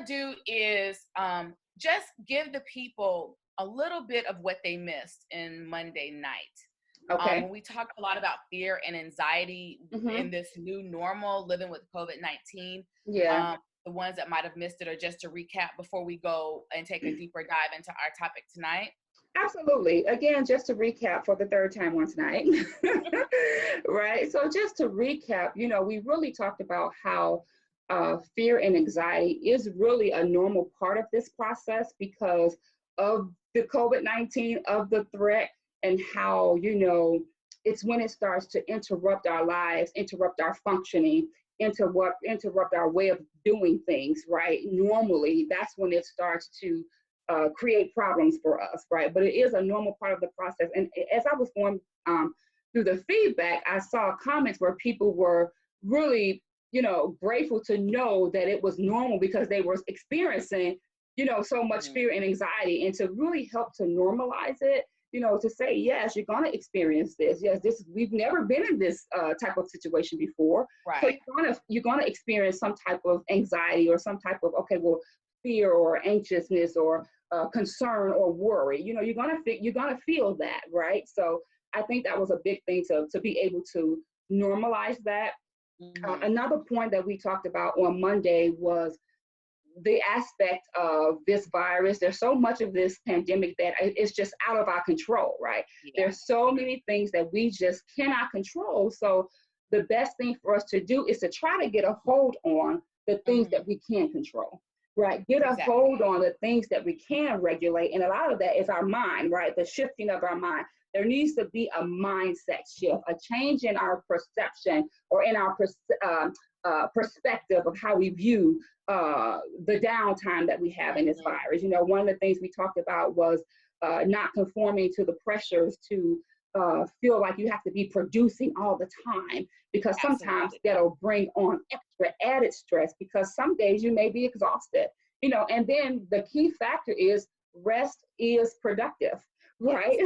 do is just give the people a little bit of what they missed in Monday night. Okay. When we talked a lot about fear and anxiety in Mm-hmm. this new normal, living with COVID-19, Yeah. the ones that might have missed it, or just to recap before we go and take a deeper dive into our topic tonight. Absolutely. Again, just to recap for the third time on tonight, right? So just to recap, we really talked about how fear and anxiety is really a normal part of this process because of the COVID-19, of the threat, and how, it's when it starts to interrupt our lives, interrupt our functioning, interrupt our way of doing things, right? Normally, that's when it starts to create problems for us, right? But it is a normal part of the process. And as I was going through the feedback, I saw comments where people were really, grateful to know that it was normal because they were experiencing, so much fear and anxiety, and to really help to normalize it. To say, yes, you're going to experience this. Yes, we've never been in this type of situation before. Right. So you're gonna experience some type of anxiety or some type of, okay, well, fear or anxiousness or concern or worry. You're gonna feel that, right? So I think that was a big thing to be able to normalize that. Another point that we talked about on Monday was the aspect of this virus. There's so much of this pandemic that it's just out of our control, right? Yeah. There's so many things that we just cannot control. So the best thing for us to do is to try to get a hold on the things that we can control, right? Get a hold on the things that we can regulate. And a lot of that is our mind, right? The shifting of our mind. There needs to be a mindset shift, a change in our perception or in our perspective of how we view the downtime that we have in this virus. One of the things we talked about was not conforming to the pressures to feel like you have to be producing all the time, because sometimes that'll bring on extra added stress, because some days you may be exhausted, and then the key factor is rest is productive, right?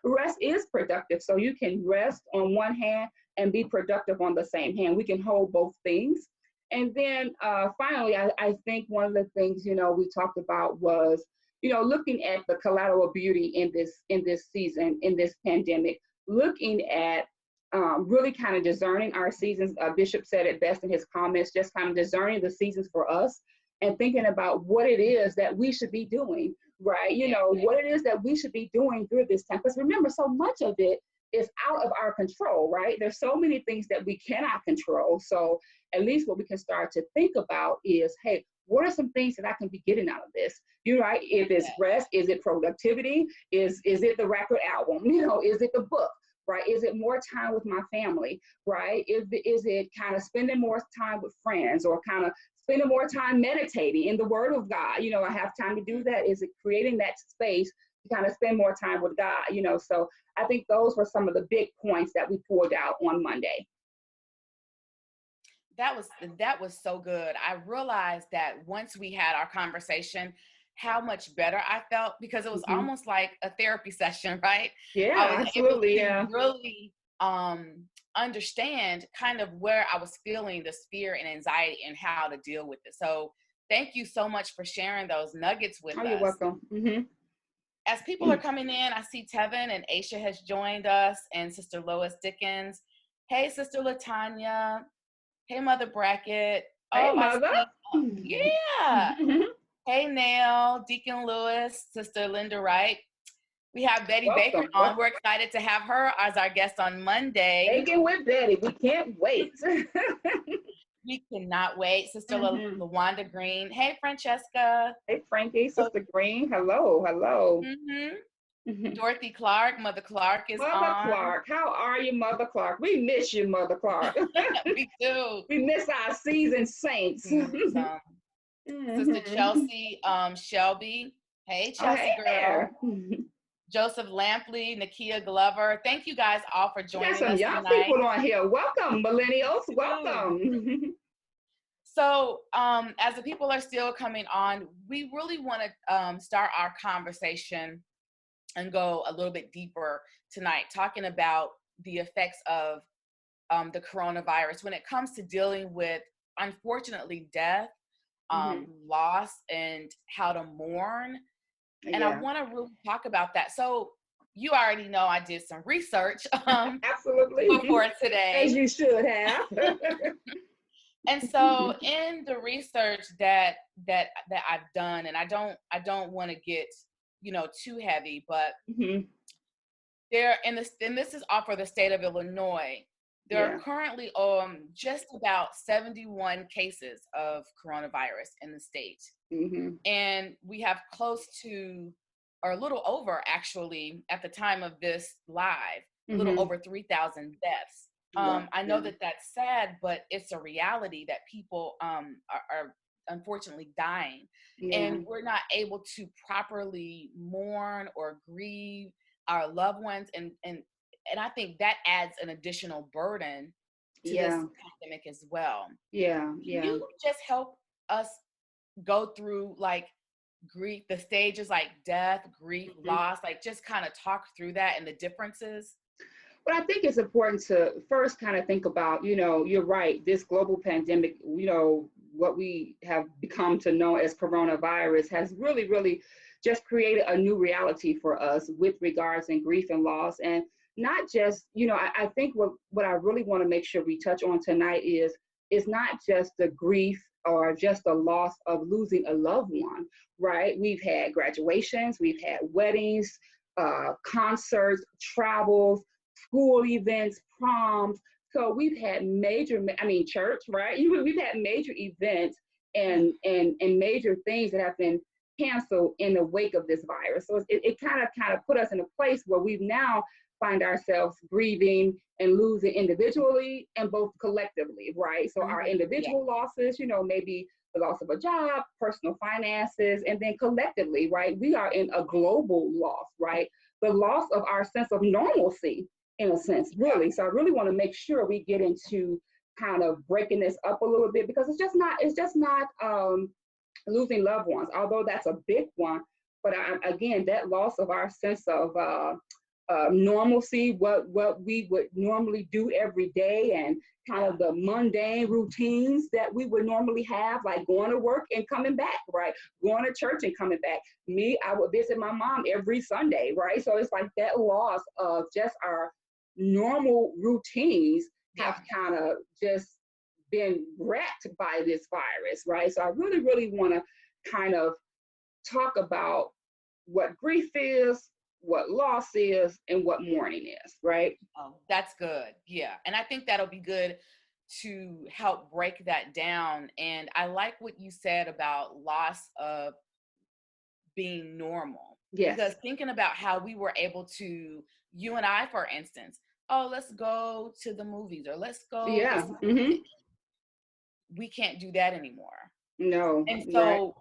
Rest is productive. So you can rest on one hand and be productive on the same hand. We can hold both things. And then finally, I think one of the things, we talked about was, looking at the collateral beauty in this season, in this pandemic, looking at really kind of discerning our seasons. Bishop said it best in his comments, just kind of discerning the seasons for us and thinking about what it is that we should be doing, right? What it is that we should be doing through this time. Because remember, so much of it is out of our control, right? There's so many things that we cannot control. So at least what we can start to think about is, hey, what are some things that I can be getting out of this? Right? If it's rest, is it productivity? Is it the record album? Is it the book? Right? Is it more time with my family? Right? Is it kind of spending more time with friends, or kind of spending more time meditating in the Word of God? I have time to do that. Is it creating that space to kind of spend more time with God? So I think those were some of the big points that we pulled out on Monday. That was so good. I realized that once we had our conversation, how much better I felt, because it was almost like a therapy session, right? Yeah, I was absolutely. able to really understand kind of where I was feeling this fear and anxiety and how to deal with it. So thank you so much for sharing those nuggets with us. You're welcome. As people are coming in, I see Tevin and Aisha has joined us, and Sister Lois Dickens. Hey, Sister Latanya. Hey, Mother Brackett. Hey, Mother. Yeah. Hey, Nell, Deacon Lewis, Sister Linda Wright. We have Betty Baker on. We're excited to have her as our guest on Monday. Baking with Betty. We can't wait. We cannot wait. Sister LaWanda Green. Hey, Francesca. Hey, Frankie. Sister Green. Hello. Dorothy Clark. Mother Clark is on. Mother Clark. How are you, Mother Clark? We miss you, Mother Clark. We do. We miss our seasoned saints. Sister Chelsea Shelby. Hey, Chelsea girl. Joseph Lampley, Nakia Glover. Thank you guys all for joining us tonight. Young people on here. Welcome, millennials. Welcome. So as the people are still coming on, we really want to start our conversation and go a little bit deeper tonight, talking about the effects of the coronavirus when it comes to dealing with, unfortunately, death, loss and how to mourn. And I Yeah. want to really talk about that. So you already know I did some research Absolutely. before As today. you should have. And so in the research that I've done, and I don't want to get, too heavy, but Mhm. there, and this is all for the state of Illinois. There are Yeah. currently just about 71 cases of coronavirus in the state. Mhm. And we have close to, or a little over actually, at the time of this live, a little Mhm. over 3,000 deaths. Wow. I know Yeah. that that's sad, but it's a reality that people are unfortunately dying. Yeah. And we're not able to properly mourn or grieve our loved ones. And I think that adds an additional burden to this Yeah. pandemic as well. Yeah. Can Yeah. you just help us go through like grief, the stages like death, grief, Mhm. loss, like just kind of talk through that and the differences? But I think it's important to first kind of think about, you're right, this global pandemic, what we have become to know as coronavirus has really, really just created a new reality for us with regards in grief and loss. And not just, I think what I really want to make sure we touch on tonight is not just the grief or just the loss of losing a loved one, right? We've had graduations, we've had weddings, concerts, travels, school events, proms. So we've had church, right? We've had major events and major things that have been canceled in the wake of this virus. So it kind of put us in a place where we've now find ourselves grieving and losing individually and both collectively, right? So our Yeah. individual losses, maybe the loss of a job, personal finances, and then collectively, right? We are in a global loss, right? The loss of our sense of normalcy in a sense, really. So I really want to make sure we get into kind of breaking this up a little bit because it's just not losing loved ones, although that's a big one. But again, that loss of our sense of normalcy, what we would normally do every day, and kind of the mundane routines that we would normally have, like going to work and coming back, right? Going to church and coming back. I would visit my mom every Sunday, right? So it's like that loss of just our normal routines have kind of just been wrecked by this virus, right? So I really, really want to kind of talk about what grief is, what loss is, and what mourning is, right? Oh, that's good. Yeah. And I think that'll be good to help break that down. And I like what you said about loss of being normal, because Yes. thinking about how we were able to, you and I, for instance, oh, let's go to the movies or let's go to Yeah. something. We can't do that anymore. No. And Right. so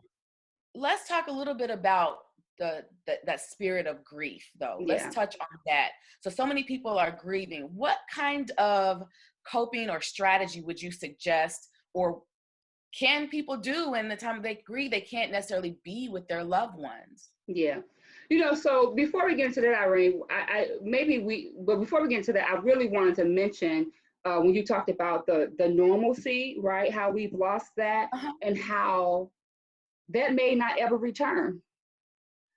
let's talk a little bit about that spirit of grief, though. Let's Yeah. touch on that. So many people are grieving. What kind of coping or strategy would you suggest, or can people do in the time they grieve? They can't necessarily be with their loved ones. Yeah. So before we get into that, Irene, but before we get into that, I really wanted to mention when you talked about the normalcy, right? How we've lost that Uh-huh. and how that may not ever return,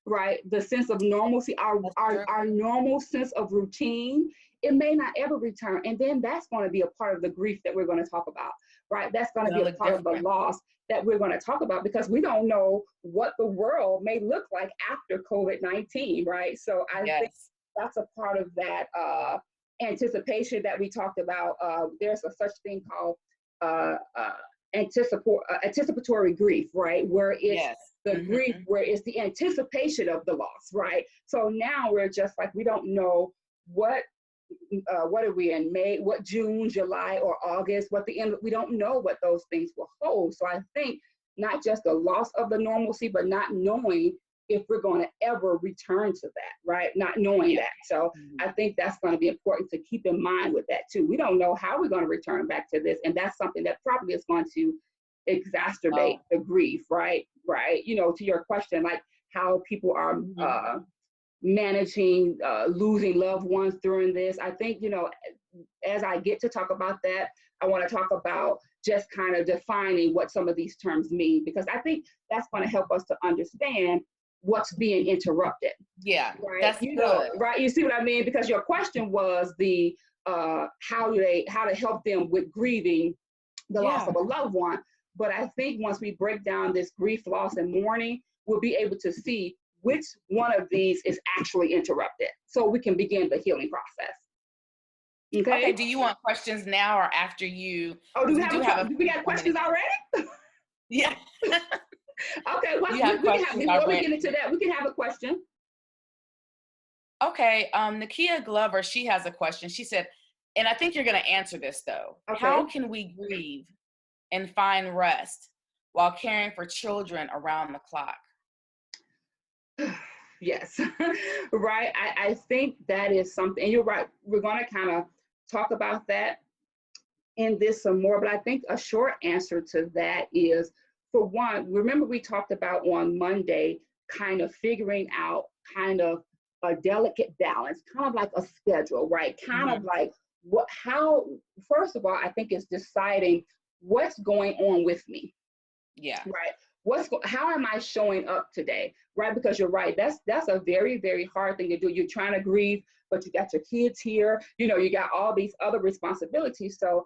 right? The sense of normalcy, our, That's our, true. our normal sense of routine, it may not ever return. And then that's going to be a part of the grief that we're going to talk about, right? That's going to be Gonna a look part of the different. loss that we're going to talk about because we don't know what the world may look like after COVID-19, right? So I think Yes. that's a part of that anticipation that we talked about. There's a such thing called anticipatory grief, right? Where it's Yes. the grief, Mm-hmm. where it's the anticipation of the loss, right? So now we're just like, we don't know what are we in May, what June, July, or August, what the end, we don't know what those things will hold. So I think not just the loss of the normalcy, but not knowing if we're going to ever return to that, right? Not knowing Yeah. that. So Mm-hmm. I think that's going to be important to keep in mind with that too. We don't know how we're going to return back to this. And that's something that probably is going to exacerbate Oh. the grief, right? Right. To your question, like how people are Mm-hmm. managing losing loved ones during this. I think, as I get to talk about that, I want to talk about just kind of defining what some of these terms mean, because I think that's going to help us to understand what's being interrupted. Yeah, Right. that's good. Right. You see what I mean? Because your question was the how to help them with grieving the loss of a loved one. But I think once we break down this grief, loss, and mourning, we'll be able to see which one of these is actually interrupted, so we can begin the healing process. Okay. Do you want questions now or after you? Oh, do we got questions already? Yeah. Okay. Well, you have questions before already. we get into that, we can have a question. Okay. Nakia Glover, she has a question. She said, and I think you're going to answer this though. Okay. How can we grieve and find rest while caring for children around the clock? Yes. Right. I think that is something, and you're right. We're going to kind of talk about that in this some more, but I think a short answer to that is, for one, remember we talked about on Monday, kind of figuring out kind of a delicate balance, kind of like a schedule, right? Kind of like first of all, I think it's deciding what's going on with me. Yeah. Right. How am I showing up today? Right. Because you're right. That's a very, very hard thing to do. You're trying to grieve, but you got your kids here, you got all these other responsibilities. So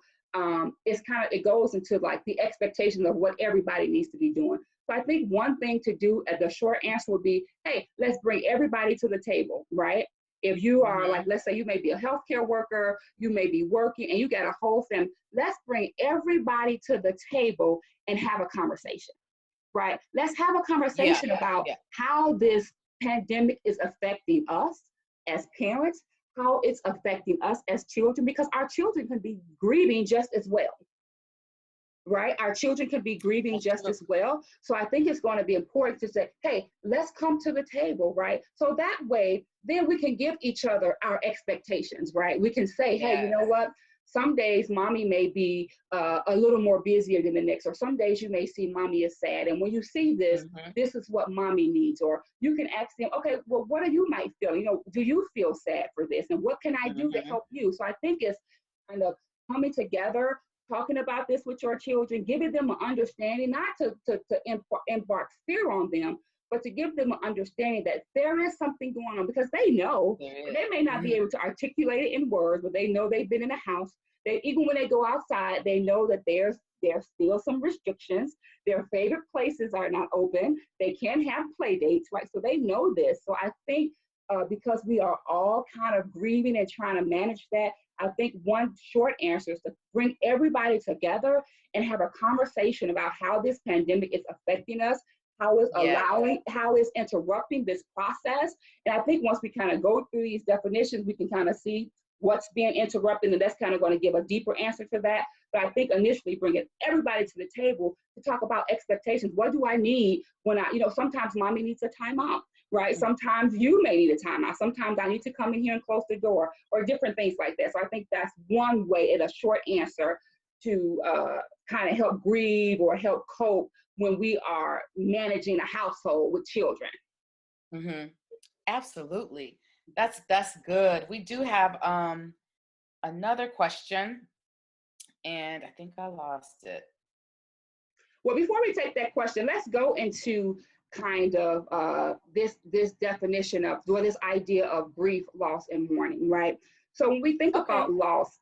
it goes into like the expectations of what everybody needs to be doing. So I think one thing to do, the short answer would be, hey, let's bring everybody to the table, right? If you are like, let's say you may be a healthcare worker, you may be working and you got a whole family, let's bring everybody to the table and have a conversation, right? Let's have a conversation about how this pandemic is affecting us as parents, how it's affecting us as children, because our children can be grieving just as well, right? Our children can be grieving just as well. So I think it's going to be important to say, hey, let's come to the table, right? So that way, then we can give each other our expectations, right? We can say, hey, you know what? Some days mommy may be a little more busier than the next, or some days you may see mommy is sad. And when you see this, this is what mommy needs. Or you can ask them, okay, well, what do you might feel? Do you feel sad for this? And what can I do to help you? So I think it's kind of coming together, talking about this with your children, giving them an understanding, not to embark fear on them, but to give them an understanding that there is something going on, because they know. They may not be able to articulate it in words, but they know they've been in a house. Even when they go outside, they know that there's still some restrictions. Their favorite places are not open. They can't have play dates, right? So they know this. So I think because we are all kind of grieving and trying to manage that, I think one short answer is to bring everybody together and have a conversation about how this pandemic is affecting us, how it's interrupting this process. And I think once we kind of go through these definitions, we can kind of see what's being interrupted, and that's kind of going to give a deeper answer to that. But I think initially bringing everybody to the table to talk about expectations. What do I need when sometimes mommy needs a timeout, right? Sometimes you may need a timeout. Sometimes I need to come in here and close the door, or different things like that. So I think that's one way, and a short answer to kind of help grieve or help cope when we are managing a household with children. Absolutely. That's good. We do have another question, and I think I lost it. Well, before we take that question, let's go into kind of this definition of, this idea of grief, loss, and mourning, right? So when we think about loss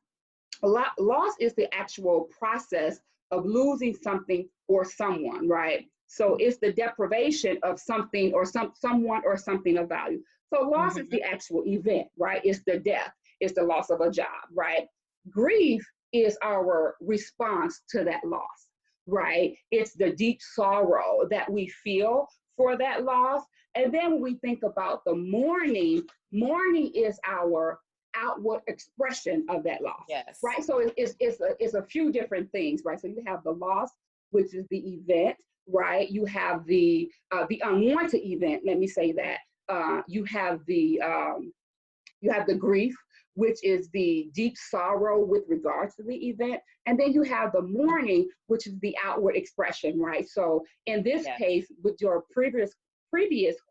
is the actual process of losing something or someone, right? So it's the deprivation of something or someone or something of value. So loss is the actual event, right? It's the death, it's the loss of a job, right? Grief is our response to that loss, right? It's the deep sorrow that we feel for that loss. And then when we think about the mourning is our outward expression of that loss, right? So it's a few different things, right? So you have the loss, which is the event, right? You have the unwanted event. Let me say that. You have the grief, which is the deep sorrow with regards to the event. And then you have the mourning, which is the outward expression, right? So in this case, with your previous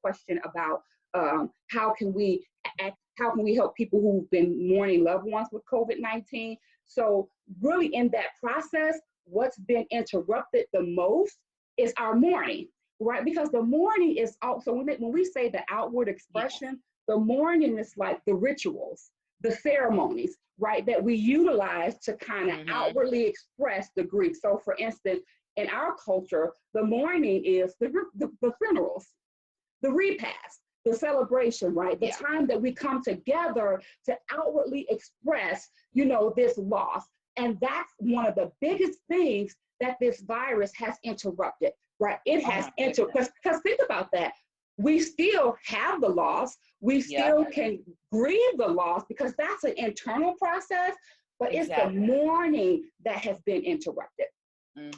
question about how can we How can we help people who've been mourning loved ones with COVID-19? So really in that process, what's been interrupted the most is our mourning, right? Because the mourning is also, when we say the outward expression, the mourning is like the rituals, the ceremonies, right, that we utilize to kind of outwardly express the grief. So for instance, in our culture, the mourning is the funerals, the repast, the celebration, right? The time that we come together to outwardly express, this loss. And that's one of the biggest things that this virus has interrupted, right? It has because think about that. We still have the loss. We still can grieve the loss because that's an internal process, but it's the mourning that has been interrupted,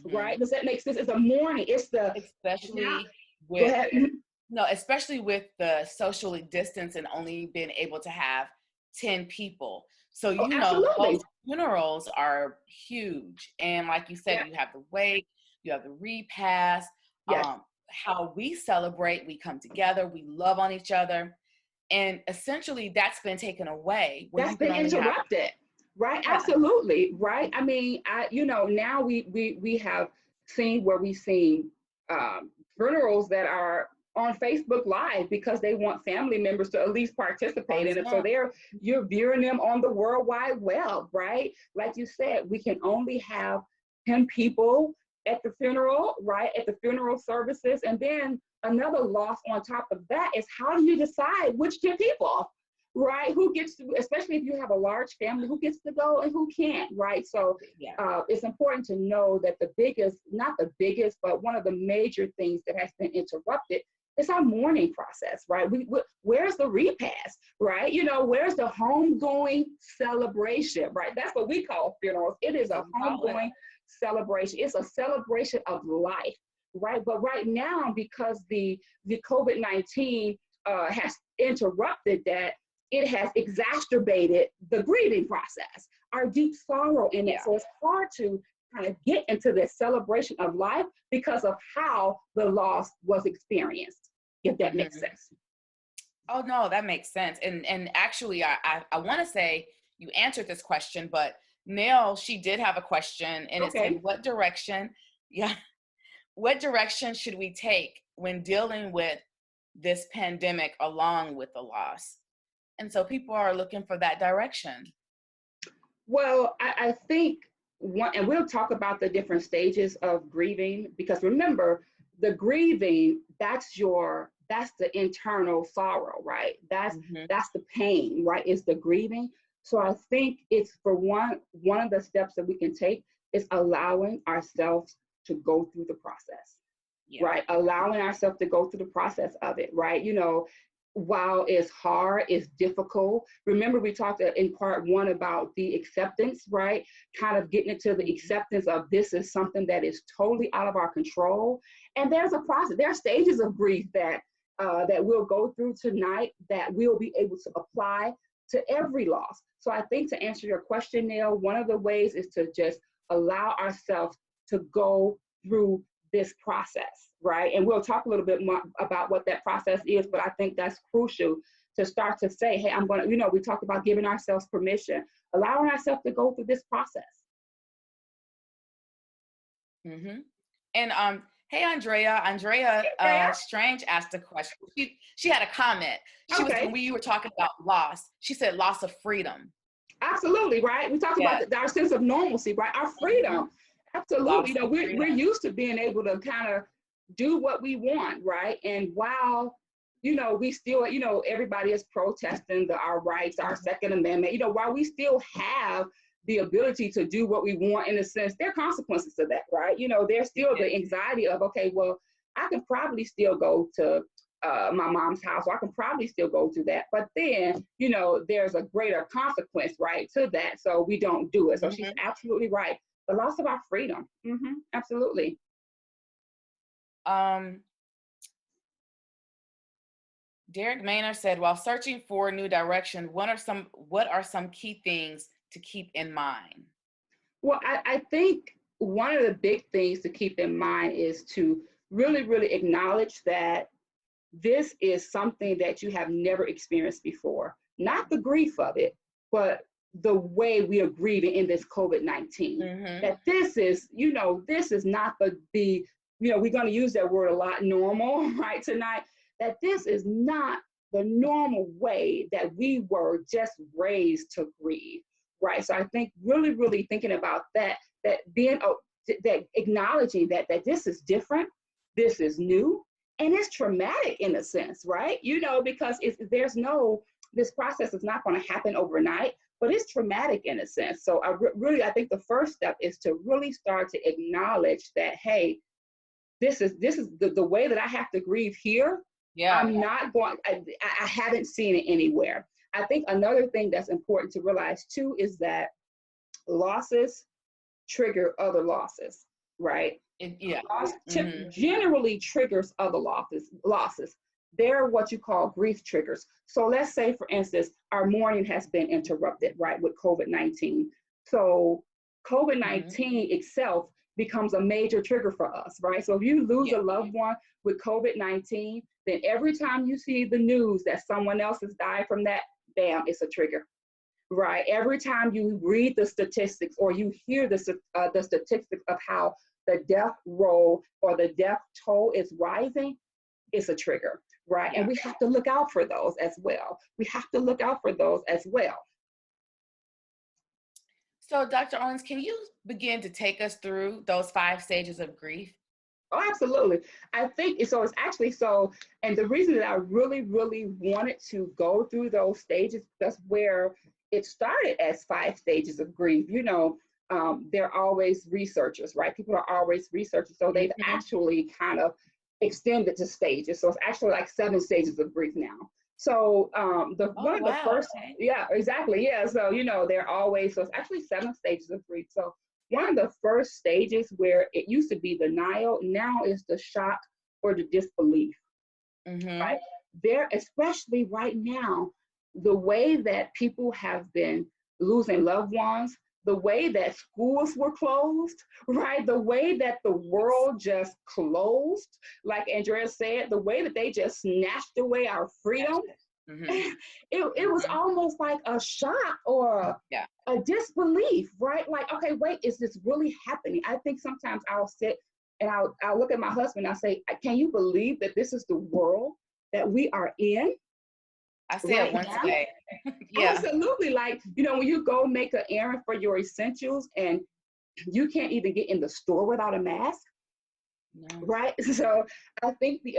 right? Does that make sense? It's a mourning. It's the, especially with, no, especially with the socially distance and only being able to have 10 people. So, those funerals are huge. And like you said, you have the wake, you have the repast, how we celebrate, we come together, we love on each other. And essentially that's been taken away. That's been interrupted, right? Yeah. Absolutely, right? I mean, now we have seen where we've seen funerals that are on Facebook Live because they want family members to at least participate in it. So you're viewing them on the World Wide Web, right? Like you said, we can only have 10 people at the funeral, right? At the funeral services. And then another loss on top of that is, how do you decide which 10 people, right? Who gets to, especially if you have a large family, who gets to go and who can't, right? So it's important to know that not the biggest, but one of the major things that has been interrupted is our mourning process, right? Where's the repast, right? Where's the homegoing celebration, right? That's what we call funerals. It is a homegoing celebration. It's a celebration of life, right? But right now, because the COVID-19 has interrupted that, it has exacerbated the grieving process, our deep sorrow in it. So it's hard to kind of get into this celebration of life because of how the loss was experienced, if that makes sense. Oh, no, that makes sense. And actually, I want to say you answered this question, but Nell, she did have a question, and it said, what direction should we take when dealing with this pandemic along with the loss? And so people are looking for that direction. Well, I think and we'll talk about the different stages of grieving, because remember, the grieving, that's the internal sorrow, right? That's the pain, right? It's the grieving. So I think it's, for one of the steps that we can take is allowing ourselves to go through the process, right? Allowing ourselves to go through the process of it, right? While it's hard, it's difficult. Remember, we talked in part 1 about the acceptance, right? Kind of getting into the acceptance of, this is something that is totally out of our control. And there's a process. There are stages of grief that we'll go through tonight that we'll be able to apply to every loss. So I think, to answer your question, Neil, one of the ways is to just allow ourselves to go through this process, right? And we'll talk a little bit more about what that process is, but I think that's crucial to start to say, hey, I'm going to, we talked about giving ourselves permission, allowing ourselves to go through this process. And hey, Andrea Strange asked a question. She had a comment. She was, when you were talking about loss, she said loss of freedom. Absolutely, right? We talked about our sense of normalcy, right? Our freedom. Absolutely. We're used to being able to kind of do what we want, right? And while, we still, everybody is protesting our rights, our Second Amendment, while we still have the ability to do what we want, in a sense, there are consequences to that, right? There's still the anxiety of, okay, well, I can probably still go to my mom's house, or I can probably still go to that. But then, there's a greater consequence, right, to that. So we don't do it. So she's absolutely right. The loss of our freedom. Absolutely. Derek Maynard said, while searching for a new direction, what are some key things to keep in mind? Well, I think one of the big things to keep in mind is to really, really acknowledge that this is something that you have never experienced before. not the grief of it, but the way we are grieving in this COVID-19. That this is, this is not the we're going to use that word a lot, normal, right, tonight, that this is not the normal way that we were just raised to grieve, right? So I think really, really thinking about that being, that acknowledging that this is different, this is new, and it's traumatic in a sense, right? Because this process is not going to happen overnight, but it's traumatic in a sense. So I think the first step is to really start to acknowledge that, hey, this is the way that I have to grieve here. Yeah. I'm not going, I haven't seen it anywhere. I think another thing that's important to realize too is that losses trigger other losses, right? Loss generally triggers other losses. They're what you call grief triggers. So let's say, for instance, our mourning has been interrupted, right, with COVID-19. So COVID-19 itself becomes a major trigger for us, right? So if you lose a loved one with COVID-19, then every time you see the news that someone else has died from that, bam, it's a trigger, right? Every time you read the statistics or you hear the statistics of how the death roll or the death toll is rising, it's a trigger, right? And we have to look out for those as well. So, Dr. Owens, can you begin to take us through those 5 stages of grief? Oh, absolutely. I think so. It's actually so, and the reason that I really, really wanted to go through those stages, that's where it started as 5 stages of grief. They're always researchers, right? People are always researchers. So they've actually kind of extended to stages. So it's actually like 7 stages of grief now. So one of the first, yeah, exactly. Yeah. So, they're always, so it's actually 7 stages of grief. So one of the first stages where it used to be denial, now is the shock or the disbelief, right? There, especially right now, the way that people have been losing loved ones, the way that schools were closed, right? The way that the world just closed, like Andrea said, the way that they just snatched away our freedom. It was almost like a shock or a disbelief, right? Like, okay, wait, is this really happening? I think sometimes I'll sit and I'll look at my husband and I'll say, can you believe that this is the world that we are in? I say it once a day. Absolutely. Like, when you go make an errand for your essentials and you can't even get in the store without a mask. No. Right. So I think the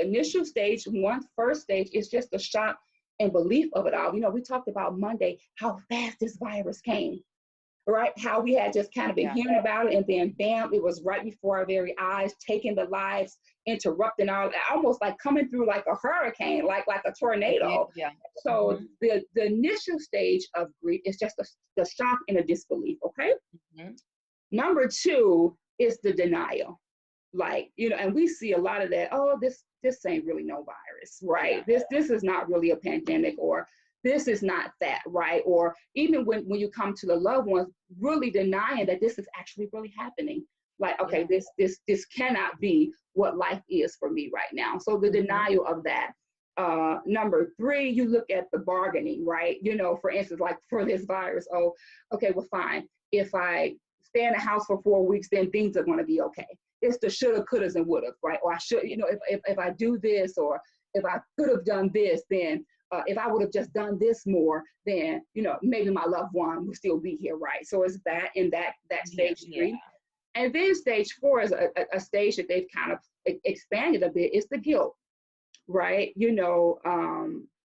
initial stage, first stage is just the shock and belief of it all. We talked about Monday, how fast this virus came, right? How we had just kind of been hearing about it, and then bam, it was right before our very eyes, taking the lives, interrupting almost like coming through like a hurricane, like a tornado. So the initial stage of grief is just the shock and the disbelief. Okay. Number 2 is the denial. Like, and we see a lot of that. Oh, this ain't really no virus, right? This is not really a pandemic, or this is not that, right? Or even when you come to the loved ones, really denying that this is actually really happening. Like, okay, this cannot be what life is for me right now. So the denial of that. Number 3, you look at the bargaining, right? For instance, like for this virus, oh, okay, well, fine. If I stay in the house for 4 weeks, then things are going to be okay. It's the shoulda, couldas, and woulda, right? Or I should, if I do this, or if I could have done this, then if I would have just done this more, then, maybe my loved one would still be here, right? So it's that in that stage 3. And then stage 4 is a stage that they've kind of expanded a bit. It's the guilt, right?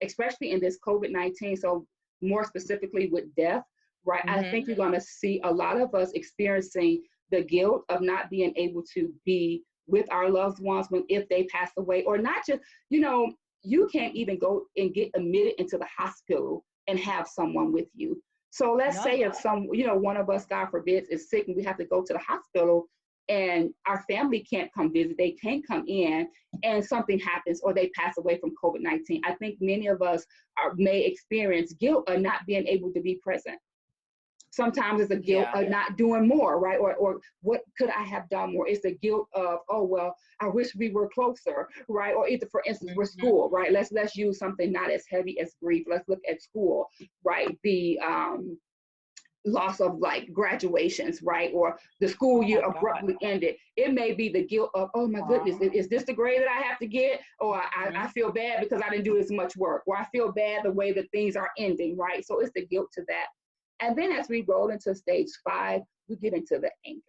Especially in this COVID-19, so more specifically with death, right? I think you're going to see a lot of us experiencing the guilt of not being able to be with our loved ones if they pass away, or not just, you can't even go and get admitted into the hospital and have someone with you. So let's say if one of us, God forbid, is sick and we have to go to the hospital and our family can't come visit, they can't come in, and something happens or they pass away from COVID-19. I think many of us may experience guilt of not being able to be present. Sometimes it's a guilt of not doing more, right? Or what could I have done more? It's the guilt of, oh, well, I wish we were closer, right? Or either, for instance, with school, right? Let's use something not as heavy as grief. Let's look at school, right? The loss of like graduations, right? Or the school year abruptly ended. It may be the guilt of, oh my goodness, is this the grade that I have to get? Or I feel bad because I didn't do as much work, or I feel bad the way that things are ending, right? So it's the guilt to that. And then as we roll into stage 5, we get into the anger,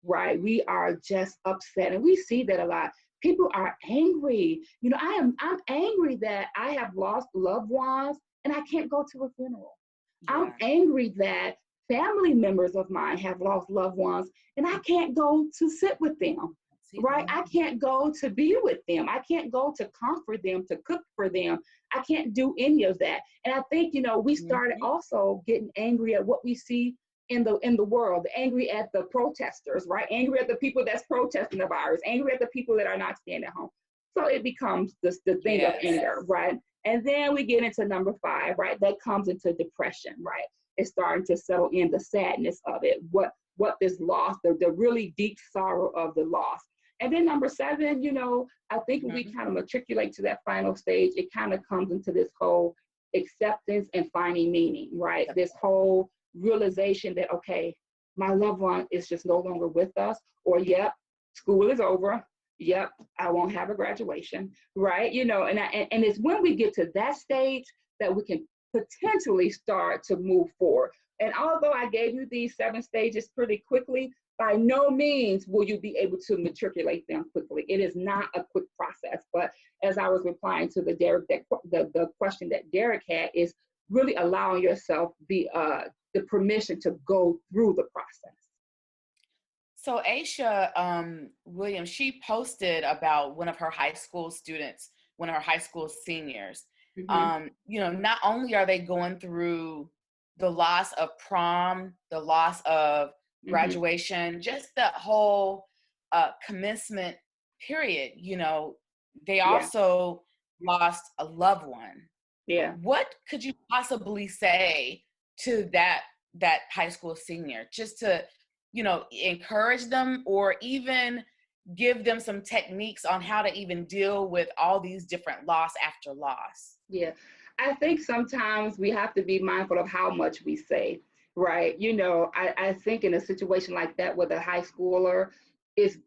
right? We are just upset. And we see that a lot. People are angry. You know, I'm angry that I have lost loved ones and I can't go to a funeral. Yeah. I'm angry that family members of mine have lost loved ones and I can't go to sit with them, right? I can't go to be with them. I can't go to comfort them, to cook for them. I can't do any of that. And I think, you know, we started also getting angry at what we see in the world, angry at the protesters, right? Angry at the people that's protesting the virus, angry at the people that are not staying at home. So it becomes the thing of anger, right? And then we get into number 5, right? That comes into depression, right? It's starting to settle in, the sadness of it, what this loss, the really deep sorrow of the loss. And then number 7, you know, I think when we kind of matriculate to that final stage, it kind of comes into this whole acceptance and finding meaning, right? This whole realization that, okay, my loved one is just no longer with us, or yep, school is over. Yep, I won't have a graduation, right? You know, and it's when we get to that stage that we can potentially start to move forward. And although I gave you these 7 stages pretty quickly, by no means will you be able to matriculate them quickly. It is not a quick process. But as I was replying to the question that Derek had, is really allowing yourself the permission to go through the process. So Aisha Williams, she posted about one of her high school students, one of her high school seniors. You know, not only are they going through the loss of prom, the loss of graduation, just the whole commencement period, you know, they also lost a loved one. Yeah. What could you possibly say to that high school senior, just to, you know, encourage them, or even give them some techniques on how to even deal with all these different loss after loss? Yeah, I think sometimes we have to be mindful of how much we say, right? You know, I think in a situation like that with a high schooler, is,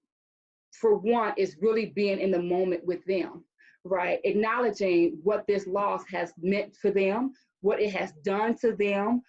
for one, is really being in the moment with them, right? Acknowledging what this loss has meant for them, what it has done to them,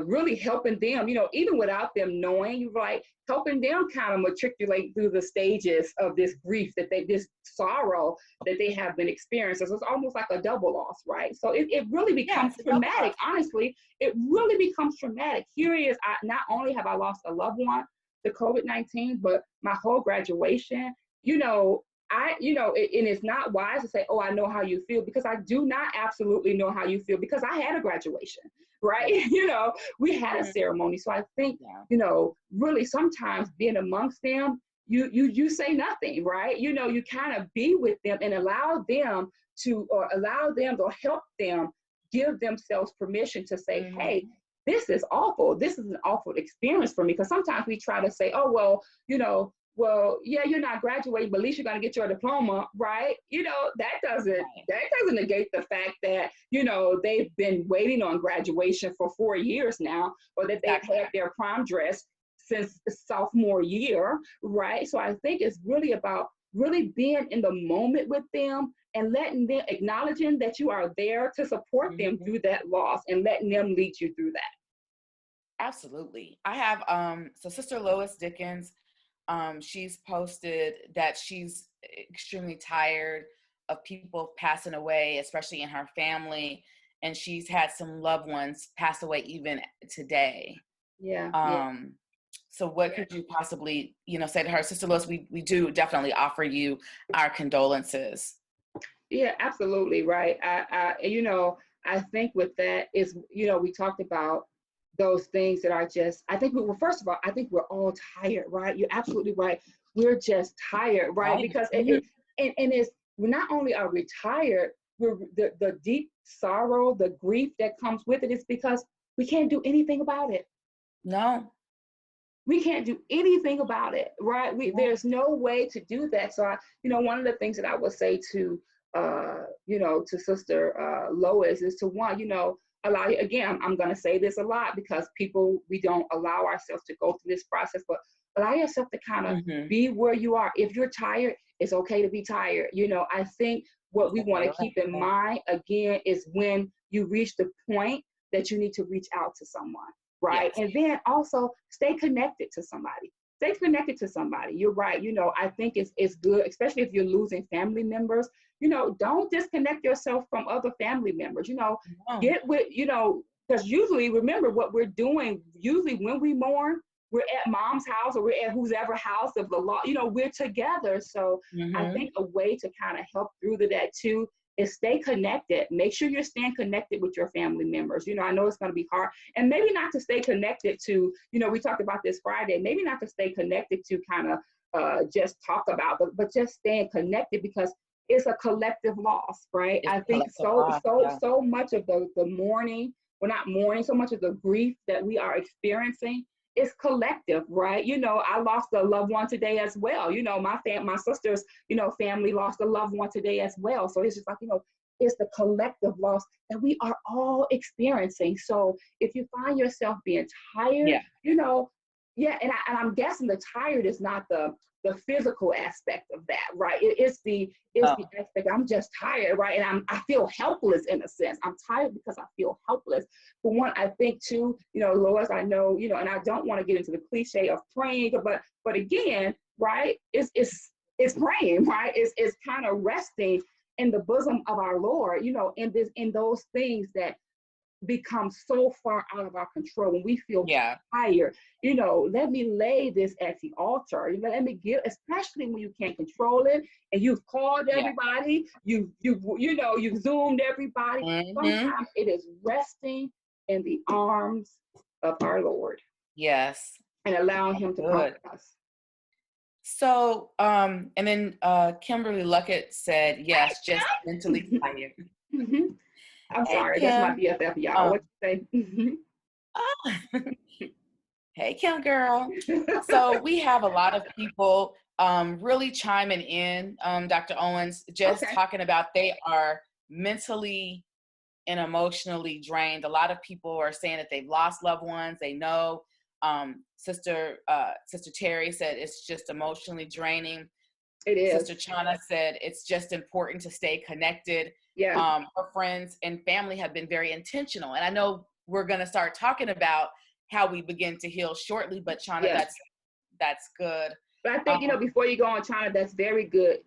really helping them, you know, even without them knowing, right? Helping them kind of matriculate through the stages of this grief this sorrow that they have been experiencing. So it's almost like a double loss, right? So it really becomes traumatic. Honestly, it really becomes traumatic. Here is, not only have I lost a loved one to COVID-19, but my whole graduation, you know, and it's not wise to say, oh, I know how you feel, because I do not absolutely know how you feel, because I had a graduation, right? You know, we had a ceremony. So I think, you know, really sometimes being amongst them, you say nothing, right? You know, you kind of be with them and allow them to help them give themselves permission to say, hey, this is awful. This is an awful experience for me. Because sometimes we try to say, oh, well, you know, well, yeah, you're not graduating, but at least you're going to get your diploma, right? You know, that doesn't negate the fact that, you know, they've been waiting on graduation for 4 years now, or that they've had their prom dress since sophomore year, right? So I think it's really about really being in the moment with them and letting them, acknowledging that you are there to support them through that loss and letting them lead you through that. Absolutely. I have, so Sister Lois Dickens, she's posted that she's extremely tired of people passing away, especially in her family. And she's had some loved ones pass away even today. So what could you possibly, you know, say to her? Sister Lois, we do definitely offer you our condolences. Yeah, absolutely. Right. You know, I think with that is, you know, we talked about those things that are just, I think first of all, I think we're all tired, right? You're absolutely right. We're just tired, right? Because it's not only are we tired, we're the deep sorrow, the grief that comes with it is because we can't do anything about it. No. We can't do anything about it, right? No. There's no way to do that. So one of the things that I would say to to Sister Lois is to one, allow, again, I'm going to say this a lot because we don't allow ourselves to go through this process, but allow yourself to kind of Mm-hmm. be where you are. If you're tired, it's okay to be tired. I think what we want to keep in mind again is when you reach the point that you need to reach out to someone, right? Yes. And then also stay connected to somebody. Stay connected to somebody. You're right. I think it's good, especially if you're losing family members. Don't disconnect yourself from other family members. No. Get with, because usually, remember what we're doing, usually when we mourn, we're at mom's house or we're at whose ever house of the law, we're together. So I Mm-hmm. think a way to kind of help through to that too is stay connected. Make sure you're staying connected with your family members. I know it's going to be hard, and maybe not to stay connected to, we talked about this Friday, maybe not to stay connected to kind of just talk about, but just staying connected because it's a collective loss, right? It's I a think collective loss. Yeah. so much of the mourning, we're not mourning, so much of the grief that we are experiencing is collective, right? I lost a loved one today as well. My sister's, family lost a loved one today as well. So it's just like, it's the collective loss that we are all experiencing. So if you find yourself being tired, Yeah. yeah, and I'm guessing the tired is not the physical aspect of that, right? It's the aspect I'm just tired, right? And I feel helpless in a sense. I'm tired because I feel helpless. For one, I think too, Lois, I know, and I don't want to get into the cliche of praying, but again, right? It's praying, right? It's kind of resting in the bosom of our Lord, in those things that become so far out of our control. When we feel tired, let me lay this at the altar. Let me give, especially when you can't control it and you've called everybody, you've zoomed everybody. Mm-hmm. Sometimes it is resting in the arms of our Lord. Yes. And allowing him to comfort us. So, and then Kimberly Luckett said, yes, just mentally tired. Mm-hmm. I'm Hey, sorry, that's my Kim. BFF, y'all. What you say? Hey, Kim girl. So we have a lot of people really chiming in, Dr. Owens, just talking about they are mentally and emotionally drained. A lot of people are saying that they've lost loved ones. They know. Sister Terry said it's just emotionally draining. It is. Sister Chana said it's just important to stay connected. Yeah. Her friends and family have been very intentional. And I know we're going to start talking about how we begin to heal shortly, but Chana, that's good. But I think, before you go on, China, that's very good.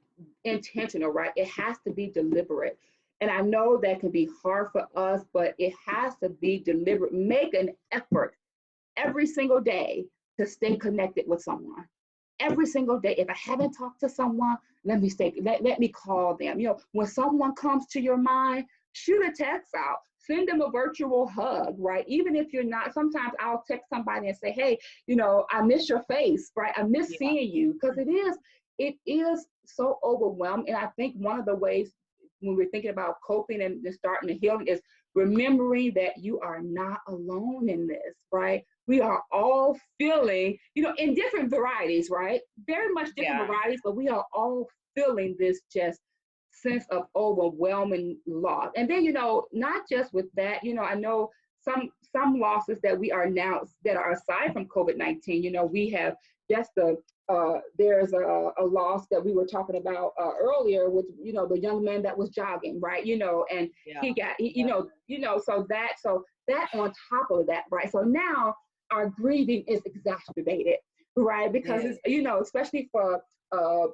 Intentional, right? It has to be deliberate. And I know that can be hard for us, but it has to be deliberate. Make an effort every single day to stay connected with someone. Every single day. If I haven't talked to someone, let me call them. When someone comes to your mind, shoot a text out. Send them a virtual hug, right? Even if you're not, sometimes I'll text somebody and say, hey, I miss your face, right? I miss seeing you. Because it is so overwhelming. And I think one of the ways when we're thinking about coping and starting the healing is remembering that you are not alone in this, right? We are all feeling, in different varieties, right? Very much different varieties, but we are all feeling this just sense of overwhelming loss. And then, not just with that, I know some losses that we are now that are aside from COVID-19, we have just there's a loss that we were talking about earlier with, the young man that was jogging, right? And he got, so that on top of that, right? So now our grieving is exacerbated, right? Because it's, especially for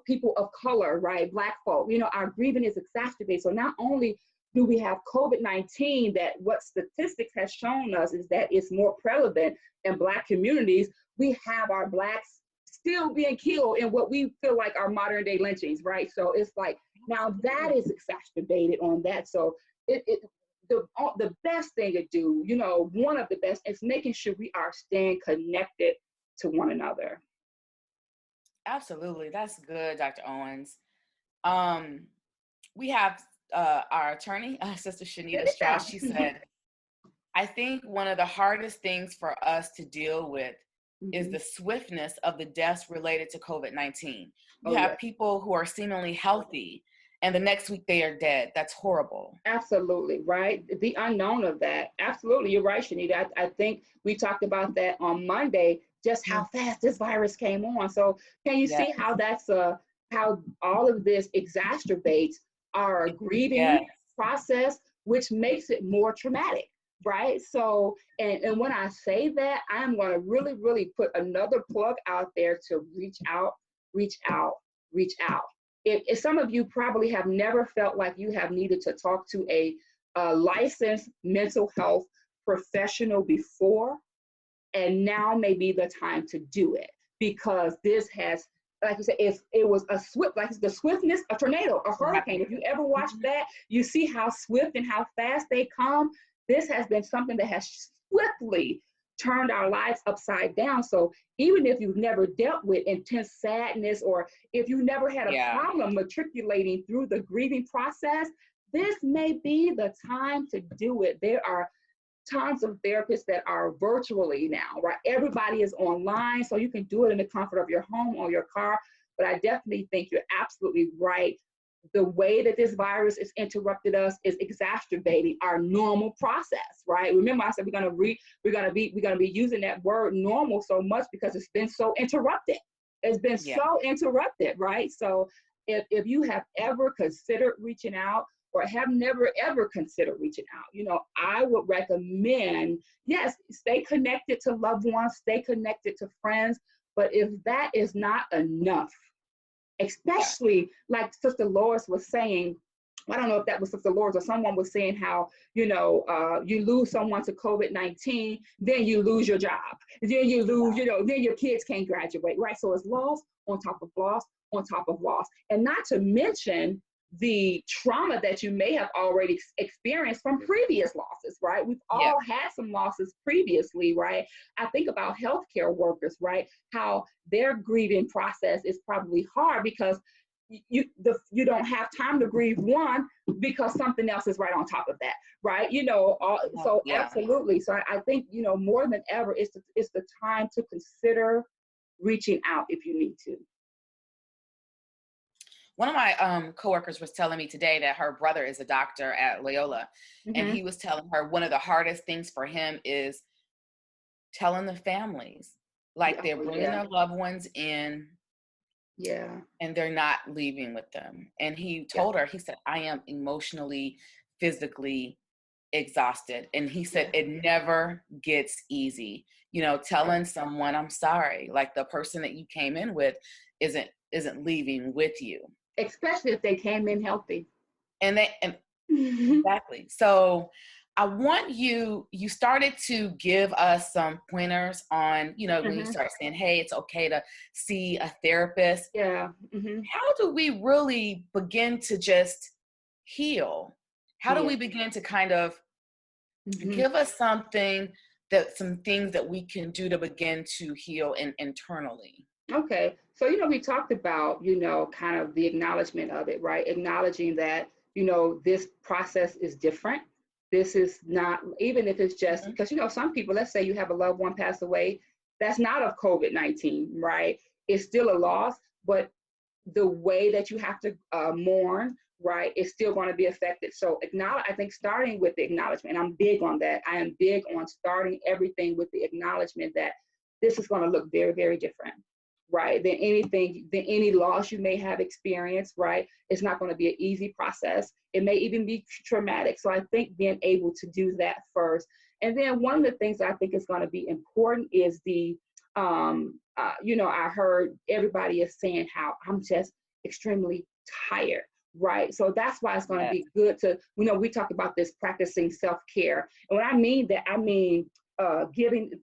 people of color, right? Black folk, our grieving is exacerbated. So not only do we have COVID-19, that what statistics has shown us is that it's more prevalent in Black communities, we have our Blacks still being killed in what we feel like are modern day lynchings, right? So it's like, now that is exacerbated on that. So the best thing to do, one of the best is making sure we are staying connected to one another. Absolutely. That's good, Dr. Owens. We have our attorney, Sister Shanita Strauss. She said, I think one of the hardest things for us to deal with is Mm-hmm. the swiftness of the deaths related to COVID-19. You Oh, have yes. people who are seemingly healthy, and the next week they are dead. That's horrible. Absolutely, right? The unknown of that. Absolutely, you're right, Shanita. I think we talked about that on Monday, just how Mm. fast this virus came on. So can you Yes, see how how all of this exacerbates our grieving yes, process, which makes it more traumatic, right? So, and when I say that, I'm going to really, really put another plug out there to reach out, reach out, reach out. If some of you probably have never felt like you have needed to talk to a licensed mental health professional before, and now may be the time to do it, because this has, like you said, it was a swift, like the swiftness, a tornado, a hurricane. If you ever watched mhm, that, you see how swift and how fast they come. This has been something that has swiftly turned our lives upside down. So even if you've never dealt with intense sadness, or if you never had a yeah, problem matriculating through the grieving process, this may be the time to do it. There are tons of therapists that are virtually now, right? Everybody is online, so you can do it in the comfort of your home or your car. But I definitely think you're absolutely right. The way that this virus has interrupted us is exacerbating our normal process, right? Remember, I said we're gonna be using that word normal so much because it's been so interrupted. It's been yeah. so interrupted, right? So if you have ever considered reaching out, or have never ever considered reaching out, I would recommend, yes, stay connected to loved ones, stay connected to friends. But if that is not enough, Yeah. especially like Sister Lois was saying, I don't know if that was Sister Lois or someone was saying how, you lose someone to COVID-19, then you lose your job. Then you lose, then your kids can't graduate, right? So it's loss on top of loss on top of loss. And not to mention the trauma that you may have already experienced from previous losses, right? We've Yeah. all had some losses previously, right? I think about healthcare workers, right? How their grieving process is probably hard because you don't have time to grieve, one, because something else is right on top of that, right? So Yeah. absolutely. So I think, more than ever, it's the time to consider reaching out if you need to. One of my coworkers was telling me today that her brother is a doctor at Loyola, and Mm-hmm. he was telling her one of the hardest things for him is telling the families, like they're Oh, bringing yeah. their loved ones in Yeah. and they're not leaving with them. And he Yeah. told her, he said, I am emotionally, physically exhausted. And he said, Yeah. it never gets easy. Yeah. Telling someone, I'm sorry, like the person that you came in with isn't leaving with you. Especially if they came in healthy. And Mm-hmm. exactly. So I want you started to give us some pointers on, when you start saying, hey, it's okay to see a therapist. Yeah. Mm-hmm. How do we really begin to just heal? How do Yeah. we begin to kind of Mm-hmm. give us some things that we can do to begin to heal internally? Okay. So, we talked about, kind of the acknowledgement of it, right? Acknowledging that, this process is different. This is not, even if it's just Mhm. because, some people, let's say you have a loved one pass away, that's not of COVID-19, right? It's still a loss, but the way that you have to mourn, right, is still going to be affected. So acknowledge, I think starting with the acknowledgement, I'm big on that. I am big on starting everything with the acknowledgement that this is going to look very, very different, right, than any loss you may have experienced, right? It's not going to be an easy process. It may even be traumatic. So I think being able to do that first. And then one of the things that I think is going to be important is I heard everybody is saying how I'm just extremely tired, right? So that's why it's going to Yes. be good to, we talk about this practicing self-care. And when I mean that, I mean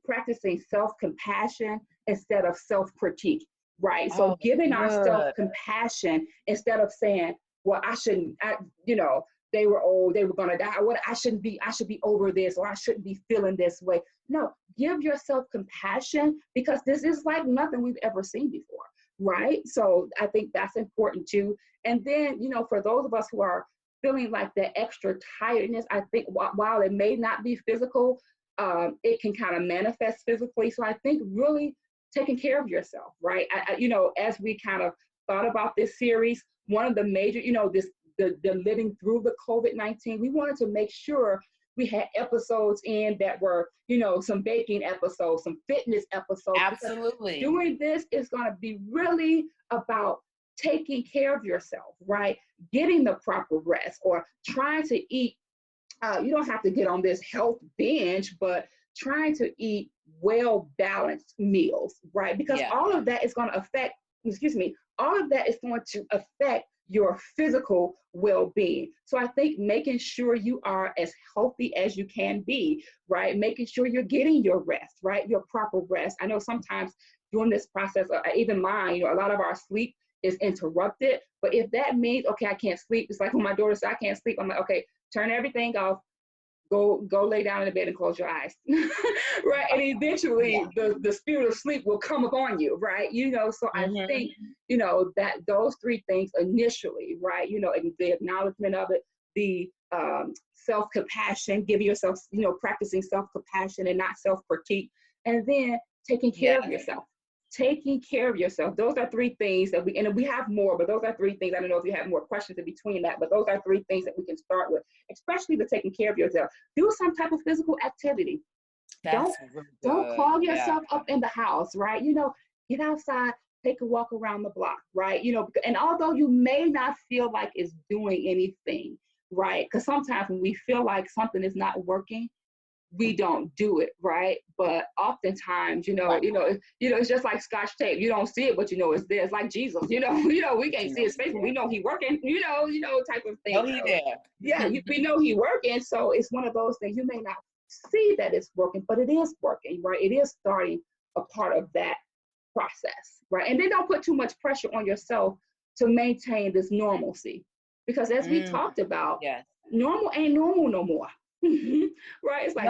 practicing self-compassion instead of self-critique, right? So Oh, giving ourselves good. compassion instead of saying, well, I shouldn't, they were old, they were going to die. What I should be over this, or I shouldn't be feeling this way. No, give yourself compassion, because this is like nothing we've ever seen before, right? So I think that's important too. And then, for those of us who are feeling like that extra tiredness, I think while it may not be physical, it can kind of manifest physically. So I think really taking care of yourself, right? As we kind of thought about this series, one of the major, the living through the COVID-19, we wanted to make sure we had episodes in that were, some baking episodes, some fitness episodes. Absolutely. Doing this is going to be really about taking care of yourself, right? Getting the proper rest, or trying to eat. You don't have to get on this health binge, but trying to eat well-balanced meals, right? Because all of that is going to affect, all of that is going to affect your physical well-being. So I think making sure you are as healthy as you can be, right? Making sure you're getting your rest, right? Your proper rest. I know sometimes during this process, even mine, a lot of our sleep is interrupted. But if that means, okay, I can't sleep, it's like when my daughter said, I can't sleep, I'm like, okay, turn everything off, go lay down in the bed and close your eyes. Right? And eventually the spirit of sleep will come upon you, right? So I think, that those three things initially, right? And the acknowledgement of it, the self-compassion, giving yourself, practicing self-compassion and not self-critique, and then taking care of yourself. Taking care of yourself. Those are three things that and we have more, but those are three things. I don't know if you have more questions in between that, but those are three things that we can start with, especially the taking care of yourself. Do some type of physical activity. Don't clog yourself up in the house, right? Get outside, take a walk around the block, right? And although you may not feel like it's doing anything, right? Because sometimes when we feel like something is not working, we don't do it, right? But oftentimes, it's just like Scotch tape. You don't see it, but it's there. It's like Jesus, we can't see his face, but we know he working, type of thing. Oh, he there. Yeah, we know he working. So it's one of those things. You may not see that it's working, but it is working, right? It is starting a part of that process, right? And then don't put too much pressure on yourself to maintain this normalcy, because as we talked about, normal ain't normal no more. Right? It's like,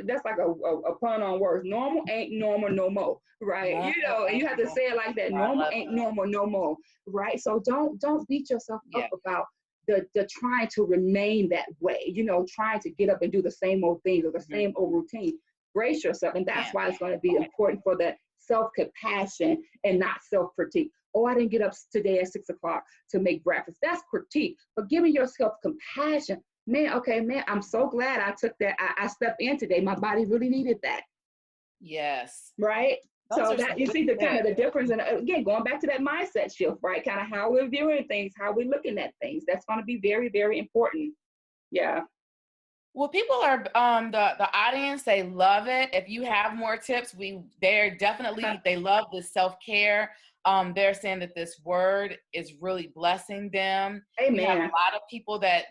that's like a pun on words. Normal ain't normal no more, right? And you have to say it like that. Normal ain't normal no more, right? So don't beat yourself up about the trying to remain that way, trying to get up and do the same old things or the same old routine. Brace yourself. And that's why it's going to be important for that self-compassion and not self-critique. Oh, I didn't get up today at 6 o'clock to make breakfast. That's critique. But giving yourself compassion. Man, I'm so glad I took that. I stepped in today. My body really needed that. Yes. Right? So that you see the kind of the difference. And again, going back to that mindset shift, right? Kind of how we're viewing things, how we're looking at things. That's going to be very, very important. Yeah. Well, people are the audience, they love it. If you have more tips, they're definitely they love the self-care. They're saying that this word is really blessing them. Amen. We have a lot of people that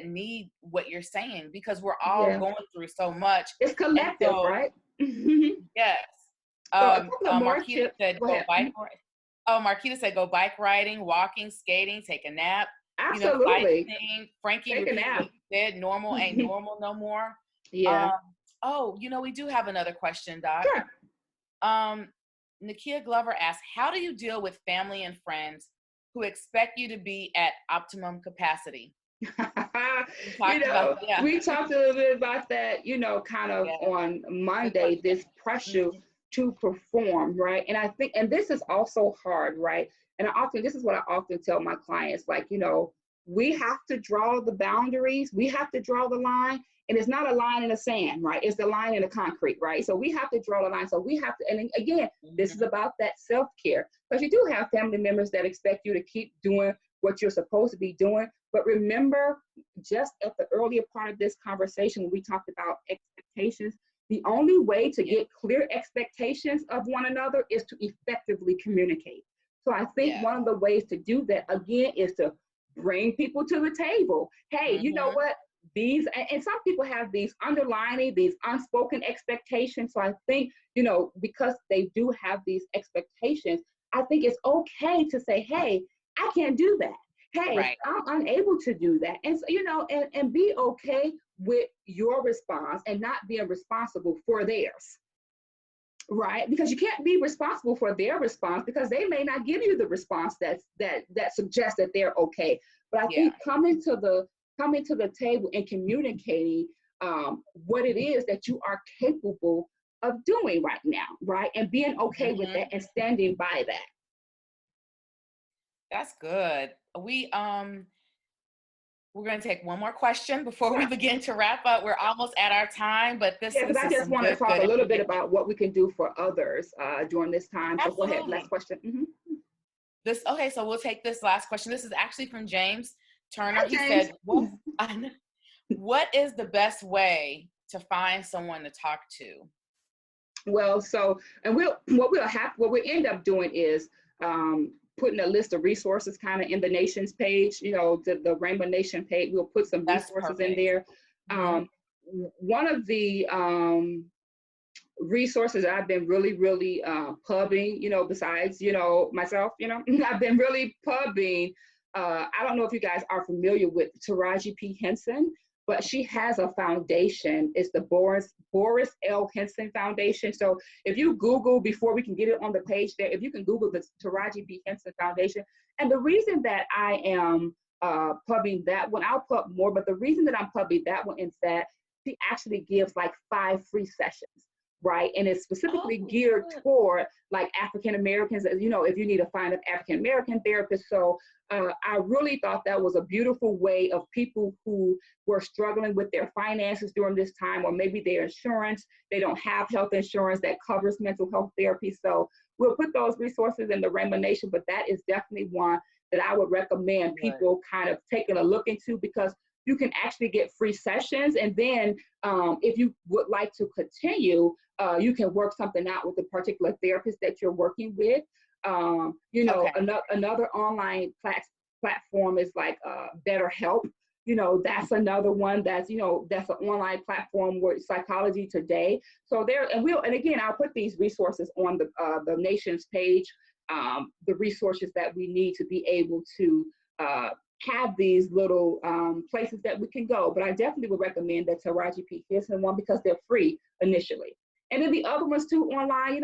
need what you're saying, because we're all going through so much. It's collective, right? Yes. Marquita said go bike riding. Oh, Marquita said go bike riding, walking, skating, take a nap. Absolutely. Frankie repeated what you said, normal ain't normal no more. Yeah. We do have another question, Doc. Sure. Nakia Glover asks, how do you deal with family and friends who expect you to be at optimum capacity? We talked a little bit about that, kind of on Monday, this pressure to perform, right? And I think, and this is also hard, right? And this is what I often tell my clients, like, we have to draw the boundaries, we have to draw the line, and it's not a line in the sand, right? It's the line in the concrete, right? So we have to draw the line. So we have to, and again, this is about that self-care, because you do have family members that expect you to keep doing what you're supposed to be doing. But remember, just at the earlier part of this conversation, when we talked about expectations, the only way to get clear expectations of one another is to effectively communicate. So I think one of the ways to do that, again, is to bring people to the table. Hey, you know what? These, and some people have these underlining, these unspoken expectations. So I think, because they do have these expectations, I think it's okay to say, hey, I can't do that. Hey, I'm unable to do that. And so, and be okay with your response and not being responsible for theirs. right? Because you can't be responsible for their response because they may not give you the response that suggests that they're okay. But I Yeah. think coming to the table and communicating what it is that you are capable of doing right now, right? And being okay with Hmm. that and standing by that. That's good. We're going to take one more question before we Sure. begin to wrap up. We're almost at our time, but Yeah, because this I is just some want to good, talk good a little bit information. about what we can do for others during this time. So go ahead, last Absolutely. question. Okay, so we'll take this last question. This is actually from James Turner. Hi, He James. said, what is the best way to find someone to talk to? Well, so and what we end up doing is putting a list of resources kind of in the nation's page. The Rainbow Nation page. We'll put some That's resources in perfect. there. Hmm. One of the resources I've been really pubbing, besides, myself, I've been really pubbing. I don't know if you guys are familiar with Taraji P. Henson, but she has a foundation. It's the Boris L. Henson Foundation. So if you Google, before we can get it on the page there, if you can Google the Taraji P. Henson Foundation. And the reason that I am pubbing that one, I'll pub more, but the reason that I'm pubbing that one is that she actually gives like 5 free sessions, right? And it's specifically Oh, geared good. toward like African Americans, if you need to find an African American therapist. So I really thought that was a beautiful way of people who were struggling with their finances during this time, or maybe their insurance, they don't have health insurance that covers mental health therapy. So we'll put those resources in the Rainbow Nation, but that is definitely one that I would recommend Good. people kind of taking a look into, because you can actually get free sessions. And then if you would like to continue, you can work something out with the particular therapist that you're working with. Okay. Another online platform is like BetterHelp. That's another one that's an online platform where Psychology Today. So there, and again, I'll put these resources on the nation's page. The resources that we need to be able to have these little places that we can go. But I definitely would recommend that Taraji P. Henson one because they're free initially. And then the other ones too online,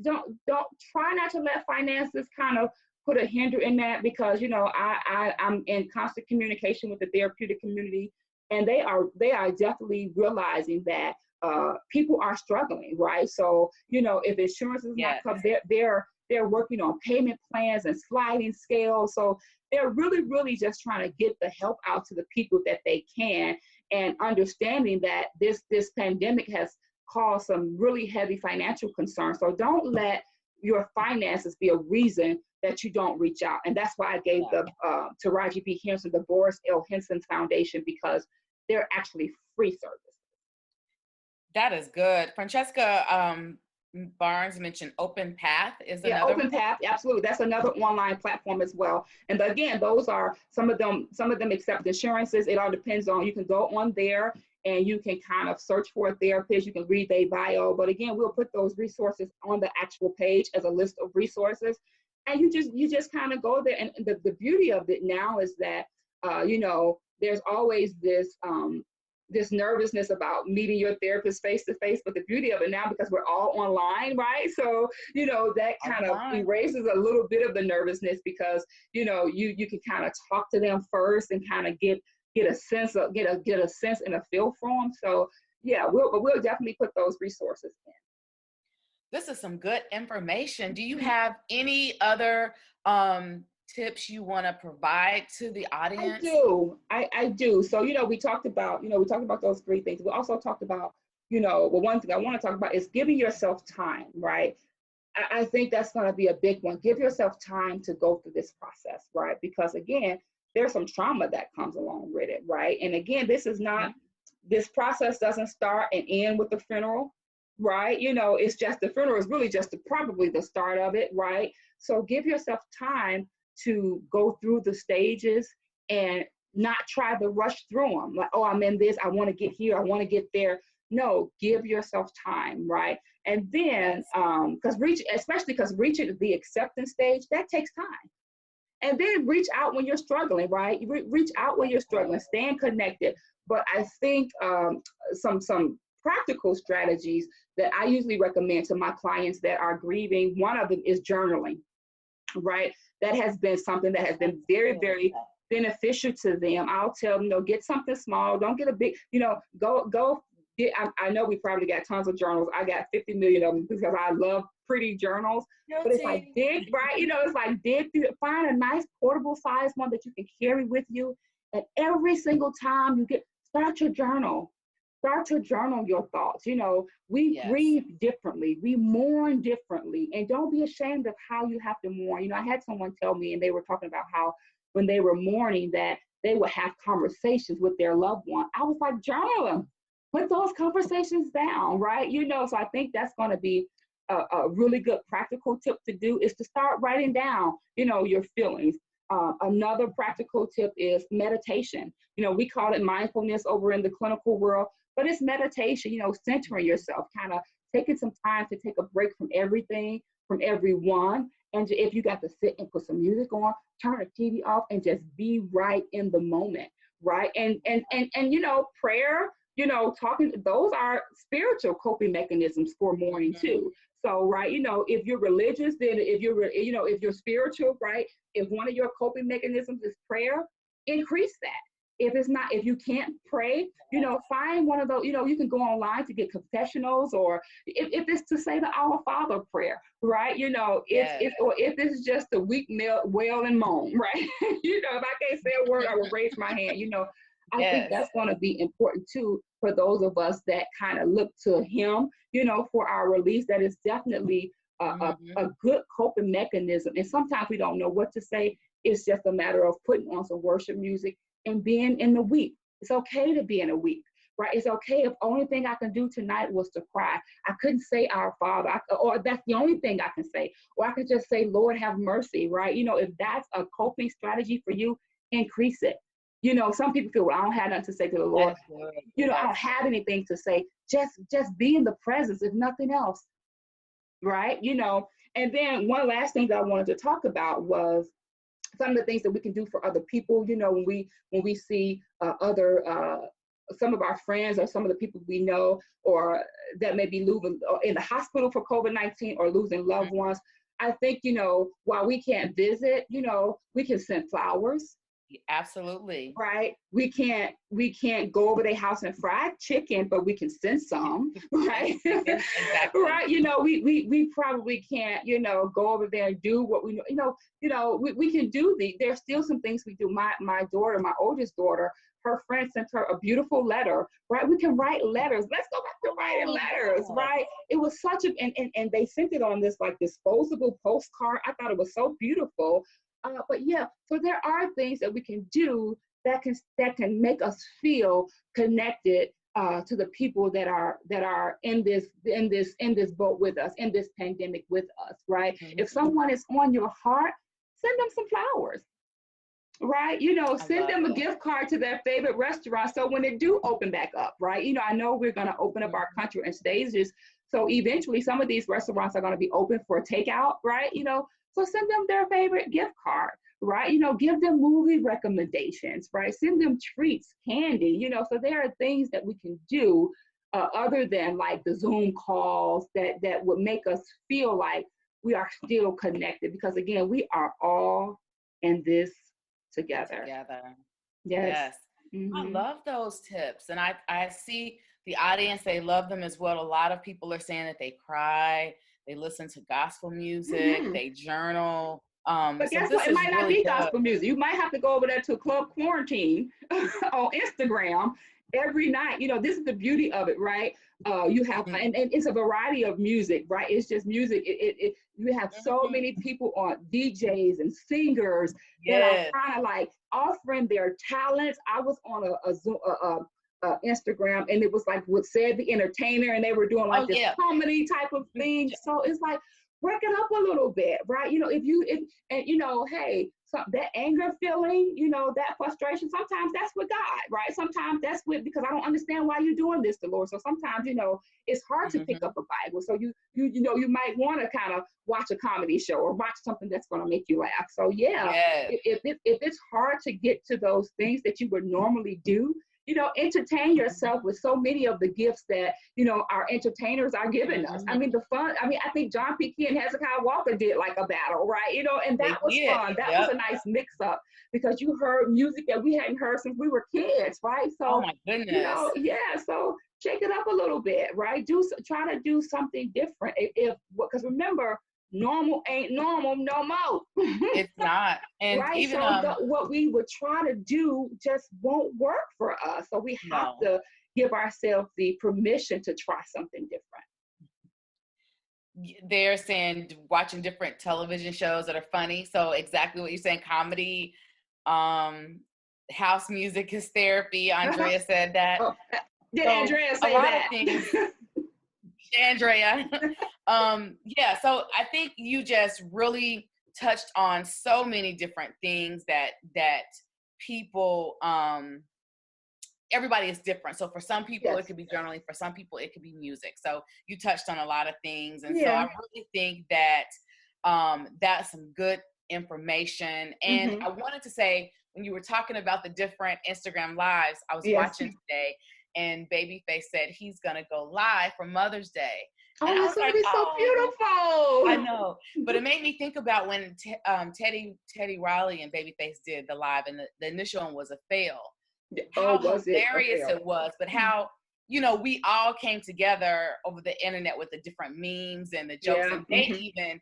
don't try not to let finances kind of put a hinder in that, because I'm in constant communication with the therapeutic community, and they are definitely realizing that people are struggling, right? So if insurance is not Yes. covered, they're working on payment plans and sliding scales. So they're really just trying to get the help out to the people that they can, and understanding that this pandemic has caused some really heavy financial concerns. So don't let your finances be a reason that you don't reach out. And that's why I gave Yeah. the Taraji P. Henson, the Boris L. Henson Foundation, because they're actually free services. That is good. Francesca Barnes mentioned Open Path is Yeah, another Open one. Path, absolutely. That's another online platform as well. And again, those are some of them accept insurances. It all depends on, you can go on there and you can kind of search for a therapist. You can read their bio. But again, we'll put those resources on the actual page as a list of resources. And you just kind of go there. And the beauty of it now is that there's always this nervousness about meeting your therapist face to face. But the beauty of it now, because we're all online, right? So that kind of Online. erases a little bit of the nervousness, because you can kind of talk to them first and kind of get a sense and a feel for them. So yeah, we'll definitely put those resources in. This is some good information. Do you have any other tips you want to provide to the I audience? do. I do. So, we talked about those three things. We also talked about, well, one thing I want to talk about is giving yourself time, right? I think that's going to be a big one. Give yourself time to go through this process, right? Because again, there's some trauma that comes along with it, right? And again, this process doesn't start and end with the funeral, right? It's just, the funeral is really just probably the start of it, right? So give yourself time to go through the stages and not try to rush through them. Like, oh, I'm in this, I want to get here, I want to get there. No, give yourself time, right? And then, Yes. especially because reaching the acceptance stage, that takes time. And then reach out when you're struggling, right? Reach out when you're struggling, staying connected. But I think some practical strategies that I usually recommend to my clients that are grieving, one of them is journaling, right? That has been something that has been very, very beneficial to them. I'll tell them, get something small. Don't get a big, go. I know we probably got tons of journals. I got 50 million of them because I love pretty journals. But it's like dig, right? It's like dig through, find a nice portable size one that you can carry with you. And every single time start your journal. Start to journal your thoughts. We grieve differently. We mourn differently. And don't be ashamed of how you have to mourn. I had someone tell me, and they were talking about how when they were mourning that they would have conversations with their loved one. I was like, journal them. Put those conversations down, right? So I think that's going to be a really good practical tip to do is to start writing down, your feelings. Another practical tip is meditation. We call it mindfulness over in the clinical world, but it's meditation, centering yourself, kind of taking some time to take a break from everything, from everyone. And if you got to sit and put some music on, turn the TV off and just be right in the moment, right? And prayer, talking, those are spiritual coping mechanisms for mourning too. So, right, if you're religious, then if you're spiritual, right, if one of your coping mechanisms is prayer, increase that. If it's not, if you can't pray, find one of those, you can go online to get confessionals, or if it's to say the Our Father prayer, right? Or if it's just a weak wail and moan, right? If I can't say a word, I will raise my hand, I think that's going to be important too for those of us that kind of look to him, for our release. That is definitely a good coping mechanism. And sometimes we don't know what to say. It's just a matter of putting on some worship music and being in the weep. It's okay to be in a weep, right? It's okay if only thing I can do tonight was to cry. I couldn't say Our Father, or that's the only thing I can say. Or I can just say, Lord, have mercy, right? If that's a coping strategy for you, increase it. Some people feel, well, I don't have nothing to say to the Lord. I don't have anything to say. Just be in the presence, if nothing else, right? And then one last thing that I wanted to talk about was some of the things that we can do for other people. When we see other some of our friends or some of the people we know, or that may be losing in the hospital for COVID-19 or losing loved ones. I think while we can't visit, we can send flowers. Absolutely. Right. We can't go over their house and fry chicken, but we can send some, right? Exactly. Right. We probably can't, go over there and do what we know. We can do there's still some things we do. My daughter, my oldest daughter, her friend sent her a beautiful letter, right? We can write letters. Let's go back to writing letters, right? It was such and they sent it on this like disposable postcard. I thought it was so beautiful. But yeah, so there are things that we can do that can make us feel connected to the people that are in this boat with us, in this pandemic with us, right? If someone is on your heart, send them some flowers, right? Send them a gift card to their favorite restaurant. So when they do open back up, right? I know we're going to open up our country in stages. So eventually some of these restaurants are going to be open for takeout, right? So send them their favorite gift card, right? Give them movie recommendations, right? Send them treats, candy, so there are things that we can do other than like the Zoom calls that would make us feel like we are still connected, because again, we are all in this together. Yes. I love those tips. And I see the audience, they love them as well. A lot of people are saying that they cry, they listen to gospel music, they journal. But guess what? It might not be gospel music. You might have to go over there to Club Quarantine on Instagram every night. This is the beauty of it, right? You have, and it's a variety of music, right? It's just music. You have so many people on, DJs and singers that are kind of like offering their talents. I was on a Zoom, Instagram, and it was like what said the entertainer, and they were doing like this comedy type of thing. So it's like, break it up a little bit, right? Hey, so that anger feeling, that frustration, sometimes that's with God, right? Sometimes that's because I don't understand why you're doing this to Lord. So sometimes, it's hard to pick up a Bible. So you might want to kind of watch a comedy show or watch something that's going to make you laugh. So if it's hard to get to those things that you would normally do, entertain yourself with so many of the gifts that, our entertainers are giving us. I Mhm. mean, the fun, I think John P. Key and Hezekiah Walker did like a battle, right? And They that was did. fun. That was Yep. a nice mix up because you heard music that we hadn't heard since we were kids, right? Oh So, my goodness. yeah, so shake it up a little bit, right? Try to do something different. Because remember, normal ain't normal no more. It's not. And Right? even So what we would try to do just won't work for us. So we have no. to give ourselves the permission to try something different. They're saying watching different television shows that are funny. So exactly what you're saying, comedy, um, house music is therapy. Andrea said that. Oh, did So Andrea a say lot of that? things, Andrea. Yeah, so I think you just really touched on so many different things that people everybody is different. So for some people it Yes. could be journaling, for some people it could be music. So you touched on a lot of things. And so I Yeah. really think that that's some good information. And Mm-hmm. I wanted to say, when you were talking about the different Instagram lives, I was Yes. watching today and Babyface said he's gonna go live for Mother's Day. And Oh, I that's was gonna like, be so oh, I beautiful. know. But it made me think about when Teddy Riley and Babyface did the live, and the initial one was a fail. Oh, How was it a hilarious fail? it was, but how, we all came together over the internet with the different memes and the jokes, Yeah. and they Mm-hmm. even,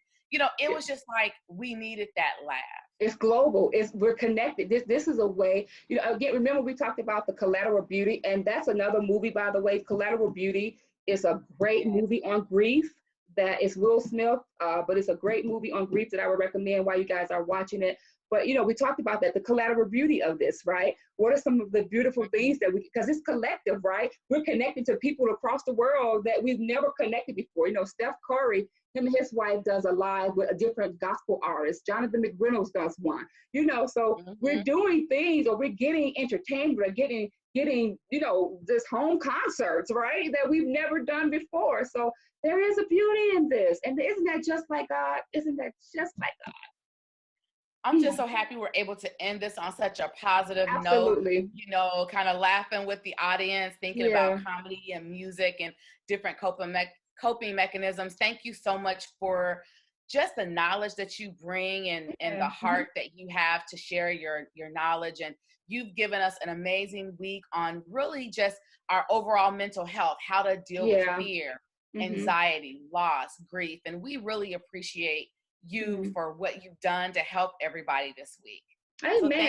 it was just like we needed that laugh. It's global. We're connected. This is a way. Again, remember we talked about the Collateral Beauty, and that's another movie, by the way. Collateral Beauty is a great Yes. movie on grief. That is Will Smith, but it's a great movie on grief that I would recommend while you guys are watching it. But we talked about that, the collateral beauty of this, right? What are some of the beautiful things that because it's collective, right? We're connected to people across the world that we've never connected before. Steph Curry, him and his wife does a live with a different gospel artist. Jonathan McReynolds does one. So we're Mm-hmm. doing things, or we're getting entertainment, or getting this home concerts, right? That we've never done before. So there is a beauty in this, and isn't that just like God? Isn't that just like God? I'm just so happy we're able to end this on such a positive note, Absolutely. kind of laughing with the audience, thinking about Yeah. comedy and music and different coping mechanisms. Thank you so much for just the knowledge that you bring, and the Yeah. heart that you have to share your knowledge. And you've given us an amazing week on really just our overall mental health, how to deal with Yeah. fear, Mm-hmm. anxiety, loss, grief. And we really appreciate you Mm-hmm. for what you've done to help everybody this week. So Amen. thank